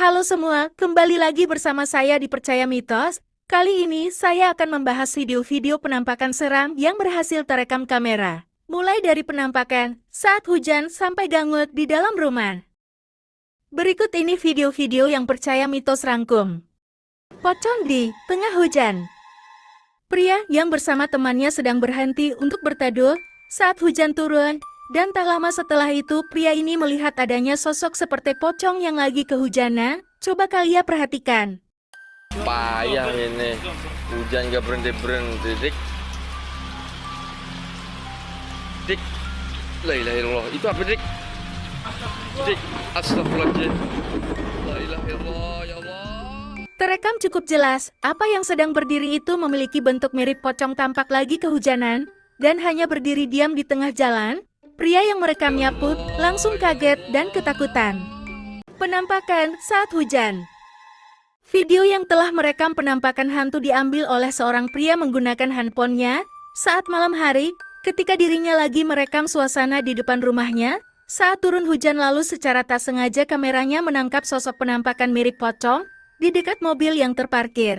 Halo semua, kembali lagi bersama saya di Percaya Mitos. Kali ini saya akan membahas video-video penampakan seram yang berhasil terekam kamera. Mulai dari penampakan saat hujan sampai ganggut di dalam rumah. Berikut ini video-video yang Percaya Mitos rangkum. Pocong di tengah hujan. Pria yang bersama temannya sedang berhenti untuk berteduh saat hujan turun. Dan tak lama setelah itu, pria ini melihat adanya sosok seperti pocong yang lagi kehujanan. Coba kalian perhatikan. Payah ini, hujan gak berhenti-berhenti, Dik. Dik, la ilaha illallah, itu apa, Dik? Dik, astagfirullahaladzim. La ilaha illallah, ya Allah. Terekam cukup jelas, apa yang sedang berdiri itu memiliki bentuk mirip pocong tampak lagi kehujanan, dan hanya berdiri diam di tengah jalan. Pria yang merekamnya pun langsung kaget dan ketakutan. Penampakan saat hujan. Video yang telah merekam penampakan hantu diambil oleh seorang pria menggunakan handphonenya saat malam hari, ketika dirinya lagi merekam suasana di depan rumahnya. Saat turun hujan lalu secara tak sengaja kameranya menangkap sosok penampakan mirip pocong di dekat mobil yang terparkir.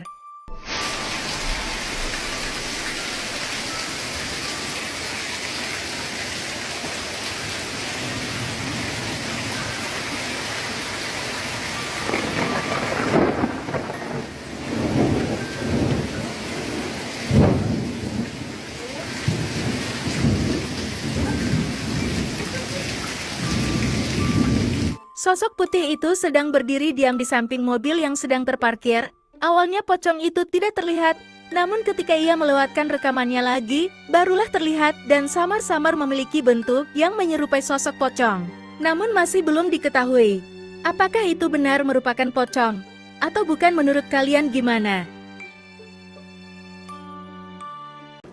Sosok putih itu sedang berdiri diam di samping mobil yang sedang terparkir. Awalnya pocong itu tidak terlihat, namun ketika ia melewatkan rekamannya lagi, barulah terlihat dan samar-samar memiliki bentuk yang menyerupai sosok pocong. Namun masih belum diketahui, apakah itu benar merupakan pocong, atau bukan menurut kalian gimana?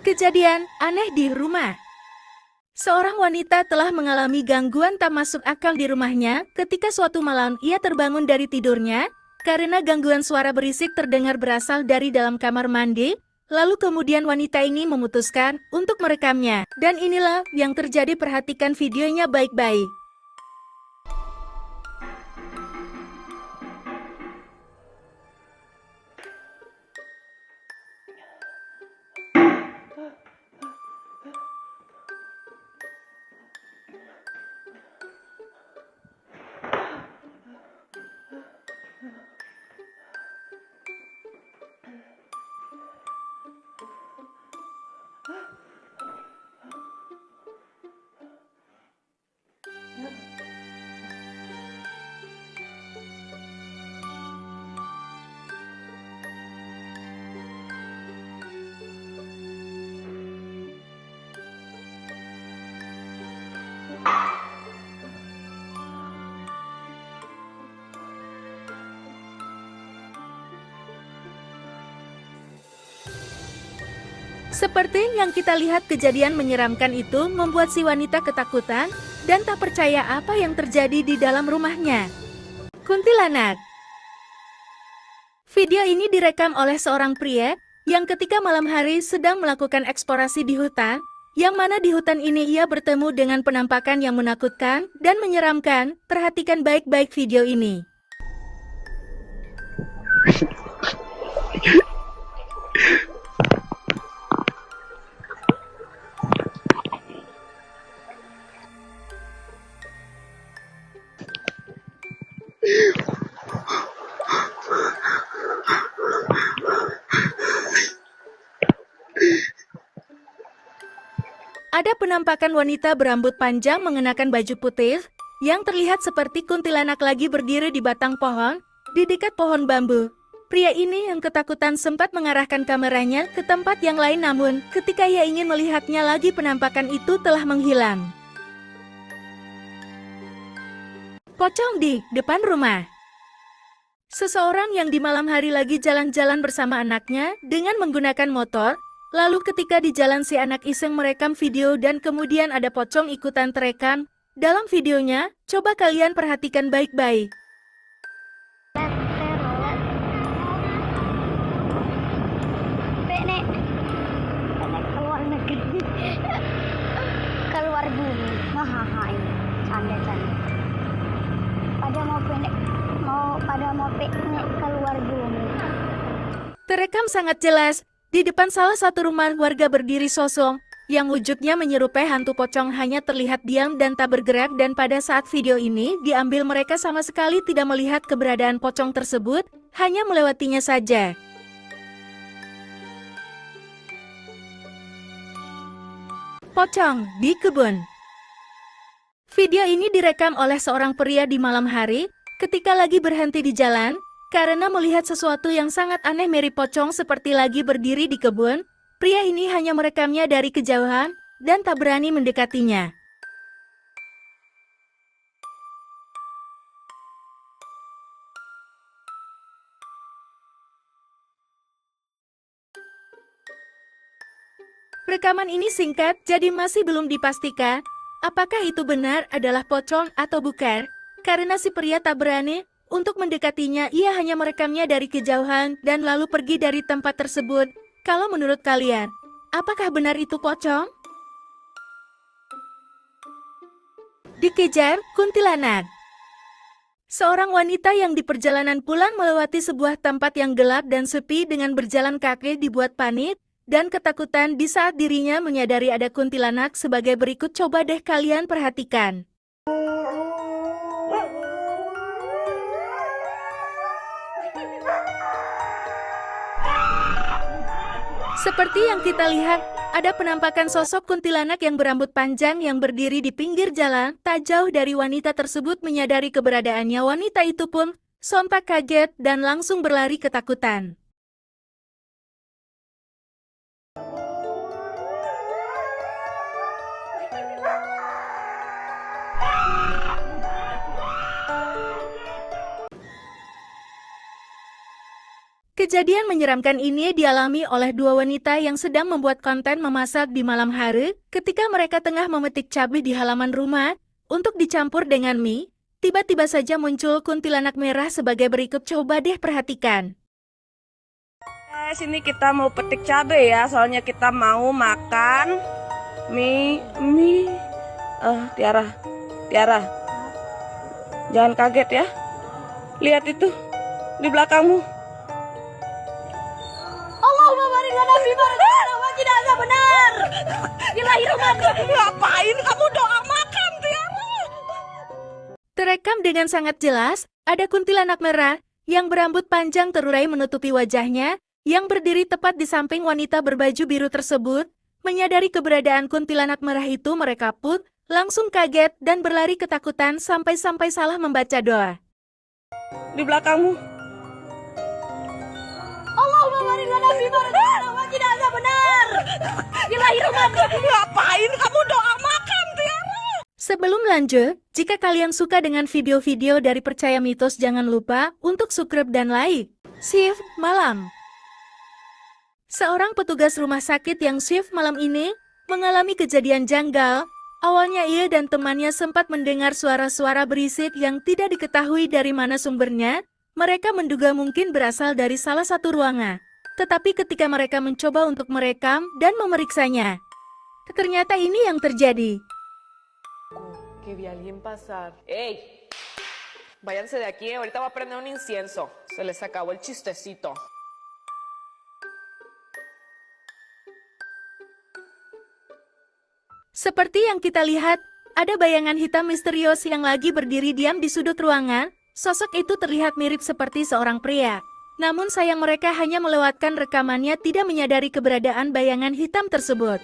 Kejadian aneh di rumah. Seorang wanita telah mengalami gangguan tak masuk akal di rumahnya ketika suatu malam ia terbangun dari tidurnya karena gangguan suara berisik terdengar berasal dari dalam kamar mandi. Lalu kemudian wanita ini memutuskan untuk merekamnya. Dan inilah yang terjadi, perhatikan videonya baik-baik. Seperti yang kita lihat, kejadian menyeramkan itu membuat si wanita ketakutan dan tak percaya apa yang terjadi di dalam rumahnya. Kuntilanak. Video ini direkam oleh seorang pria yang ketika malam hari sedang melakukan eksplorasi di hutan, yang mana di hutan ini ia bertemu dengan penampakan yang menakutkan dan menyeramkan. Perhatikan baik-baik video ini. Ada penampakan wanita berambut panjang mengenakan baju putih, yang terlihat seperti kuntilanak lagi berdiri di batang pohon, di dekat pohon bambu. Pria ini yang ketakutan sempat mengarahkan kameranya ke tempat yang lain, namun ketika ia ingin melihatnya lagi, penampakan itu telah menghilang. Pocong di depan rumah. Seseorang yang di malam hari lagi jalan-jalan bersama anaknya dengan menggunakan motor. Lalu ketika di jalan si anak iseng merekam video dan kemudian ada pocong ikutan terekam. Dalam videonya, coba kalian perhatikan baik-baik. Keluar bumi. Hahaha, ini canda-canda. Pada mau pendek, mau pada nggak mau keluar dulu. Terekam sangat jelas, di depan salah satu rumah warga berdiri sosok, yang wujudnya menyerupai hantu pocong hanya terlihat diam dan tak bergerak, dan pada saat video ini diambil mereka sama sekali tidak melihat keberadaan pocong tersebut, hanya melewatinya saja. Pocong di kebun. Video ini direkam oleh seorang pria di malam hari, ketika lagi berhenti di jalan, karena melihat sesuatu yang sangat aneh mirip pocong seperti lagi berdiri di kebun. Pria ini hanya merekamnya dari kejauhan, dan tak berani mendekatinya. Rekaman ini singkat, jadi masih belum dipastikan apakah itu benar adalah pocong atau bukan. Karena si pria tak berani untuk mendekatinya, ia hanya merekamnya dari kejauhan dan lalu pergi dari tempat tersebut. Kalau menurut kalian, apakah benar itu pocong? Dikejar kuntilanak. Seorang wanita yang di perjalanan pulang melewati sebuah tempat yang gelap dan sepi dengan berjalan kaki dibuat panik dan ketakutan di saat dirinya menyadari ada kuntilanak sebagai berikut. Coba deh kalian perhatikan. Seperti yang kita lihat, ada penampakan sosok kuntilanak yang berambut panjang yang berdiri di pinggir jalan. Tak jauh dari wanita tersebut menyadari keberadaannya, wanita itu pun sontak kaget dan langsung berlari ketakutan. Kejadian menyeramkan ini dialami oleh dua wanita yang sedang membuat konten memasak di malam hari. Ketika mereka tengah memetik cabai di halaman rumah untuk dicampur dengan mie, tiba-tiba saja muncul kuntilanak merah sebagai berikut. Coba deh perhatikan. Sini kita mau petik cabai ya, soalnya kita mau makan mie. Tiara, jangan kaget ya. Lihat itu di belakangmu. Allahumma barik lana fi barakah wa jenazah benar. Ngapain kamu doa makan, Tiara? Terekam dengan sangat jelas, ada kuntilanak merah yang berambut panjang terurai menutupi wajahnya, yang berdiri tepat di samping wanita berbaju biru tersebut. Menyadari keberadaan kuntilanak merah itu, mereka pun langsung kaget dan berlari ketakutan sampai-sampai salah membaca doa. Di belakangmu. Allahumma barik lana fi barakah wa jenazah benar. Ngapain kamu doa makan, Tiara? Sebelum lanjut, jika kalian suka dengan video-video dari Percaya Mitos, jangan lupa untuk subscribe dan like. Shift malam. Seorang petugas rumah sakit yang shift malam ini mengalami kejadian janggal. Awalnya ia dan temannya sempat mendengar suara-suara berisik yang tidak diketahui dari mana sumbernya. Mereka menduga mungkin berasal dari salah satu ruangan. Tetapi ketika mereka mencoba untuk merekam dan memeriksanya, ternyata ini yang terjadi. Que vi a alguien pasar. ¡Ey! Váyanse de aquí, ahorita va a prender un incienso. Se les acabó el chistecito. Seperti yang kita lihat, ada bayangan hitam misterius yang lagi berdiri diam di sudut ruangan. Sosok itu terlihat mirip seperti seorang pria. Namun sayang mereka hanya melewatkan rekamannya, tidak menyadari keberadaan bayangan hitam tersebut.